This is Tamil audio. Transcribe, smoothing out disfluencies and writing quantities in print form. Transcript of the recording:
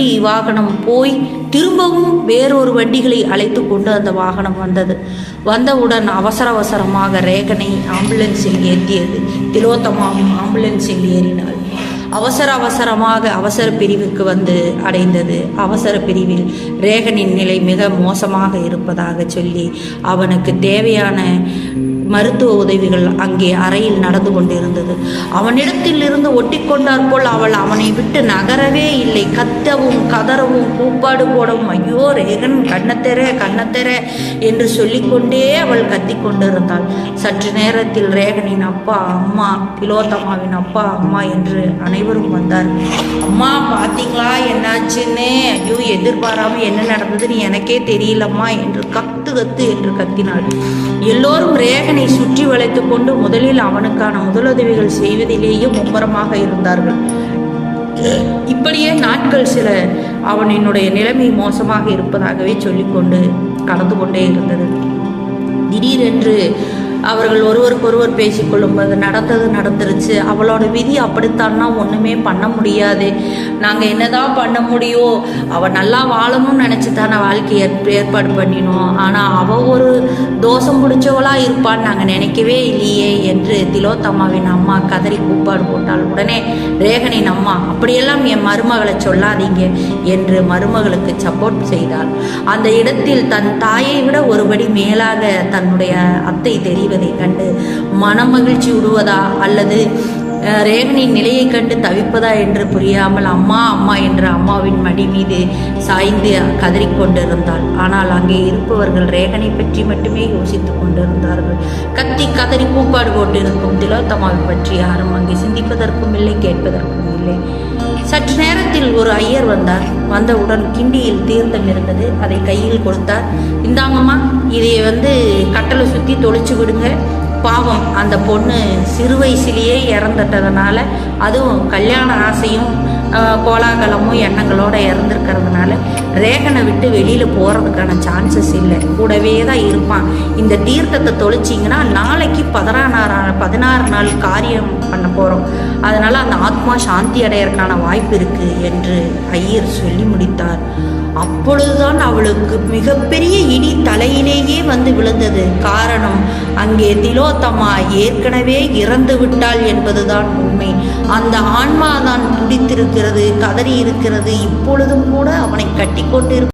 வண்டி வாகனம் போய் திரும்பவும் வேறொரு வண்டிகளை அழைத்து கொண்டு அந்த வாகனம் வந்தது. வந்தவுடன் அவசரமாக ரேகனை ஆம்புலன்ஸில் ஏற்றியது. திலோத்தமாவும் ஆம்புலன்ஸில் ஏறினாள். அவசரமாக அவசர பிரிவுக்கு வந்து அடைந்தது. அவசர பிரிவில் ரேகனின் நிலை மிக மோசமாக இருப்பதாக சொல்லி அவனுக்கு தேவையான மருத்துவ உதவிகள் அங்கே அறையில் நடந்து கொண்டிருந்தது. அவனிடத்தில் இருந்து ஒட்டி கொண்டாற்போல் அவள் அவனை விட்டு நகரவே இல்லை. கத்தவும் கதறவும் கூப்பாடு போடவும், ஐயோ ரேகன் கண்ணத்தெர என்று சொல்லிக்கொண்டே அவள் கத்தி கொண்டிருந்தாள். சற்று நேரத்தில் ரேகனின் அப்பா அம்மா, திலோத்தமாவின் அப்பா அம்மா என்று அனைவரும் வந்தார்கள். அம்மா பார்த்தீங்களா என்னாச்சுன்னு? ஐயோ எதிர்பாராமல் என்ன நடந்ததுன்னு எனக்கே தெரியலம்மா என்று கத்து என்று கத்தினாள். எல்லோரும் ரேகனை சுற்றி வளைத்து கொண்டு முதலில் அவனுக்கான முதலுதவிகள் செய்வதிலேயே மும்முரமாக இருந்தார்கள். இப்படியே நாட்கள் சில அவனினுடைய நிலைமை மோசமாக இருப்பதாகவே சொல்லிக்கொண்டு கடந்து கொண்டே இருந்தது. திடீரென்று அவர்கள் ஒருவருக்கொருவர் பேசிக்கொள்ளும்போது நடந்துருச்சு, அவளோட விதி அப்படித்தான்னா ஒன்றுமே பண்ண முடியாது, நாங்கள் என்னதான் பண்ண முடியும், அவள் நல்லா வாழணும்னு நினச்சி தானே வாழ்க்கையை ஏற்பாடு பண்ணினோம், ஆனால் அவள் ஒரு தோஷம் பிடிச்சவளாக இருப்பான்னு நாங்கள் நினைக்கவே இல்லையே என்று திலோத்தமாவின் அம்மா கதறி கூப்பாடு போட்டாள். உடனே ரேகனின் அம்மா, அப்படியெல்லாம் என் மருமகளை சொல்லாதீங்க என்று மருமகளுக்கு சப்போர்ட் செய்தாள். அந்த இடத்தில் தன் தாயை விட ஒருபடி மேலாக தன்னுடைய அத்தை தெரிவதை கண்டு மனமகிழ்ச்சி விடுவதா அல்லது ரேகனின் நிலையை கண்டு தவிப்பதா என்று புரியாமல் அம்மா என்ற அம்மாவின் மடி மீது சாய்ந்து கதறிக்கொண்டிருந்தாள். ஆனால் அங்கே இருப்பவர்கள் ரேகனை பற்றி மட்டுமே யோசித்துக் கொண்டிருந்தார்கள். கத்தி கதறி கூப்பாடு போட்டிருக்கும் திலோத்தமாவை பற்றி யாரும் அங்கே சிந்திப்பதற்கும் இல்லை, கேட்பதற்கும் இல்லை. சற்று நேரத்தில் ஒரு ஐயர் வந்தார். வந்தவுடன் கிண்டியில் தீர்த்தம் இருந்தது. அதை கையில் கொடுத்தார். இந்தாங்கம்மா, இதை கட்டளை சுற்றி தொளிச்சு விடுங்க. பாவம், அந்த பொண்ணு சிறு வயசுலேயே இறந்துட்டதுனால, அதுவும் கல்யாண ஆசையும் கோலாகலமும் எண்ணங்களோட இறந்துருக்கிறதுனால ரேகனை விட்டு வெளியில் போகிறதுக்கான சான்சஸ் இல்லை, கூடவே தான் இருப்பான். இந்த தீர்த்தத்தை தொளிச்சிங்கன்னா நாளைக்கு 16 நாள் காரியம் பண்ண போகிறோம், அதனால் அந்த ஆத்மா சாந்தி அடையறதுக்கான வாய்ப்பு இருக்குது என்று ஐயர் சொல்லி முடித்தார். அப்பொழுதுதான் அவளுக்கு மிகப்பெரிய இடி தலையிலேயே விழுந்தது. காரணம், அங்கே திலோத்தமா ஏற்கனவே இறந்து விட்டாள் என்பதுதான் உண்மை. அந்த ஆன்மாதான் துடித்திருக்கிறது, கதறி இருக்கிறது. இப்பொழுதும் கூட அவனை கட்டி கொண்டு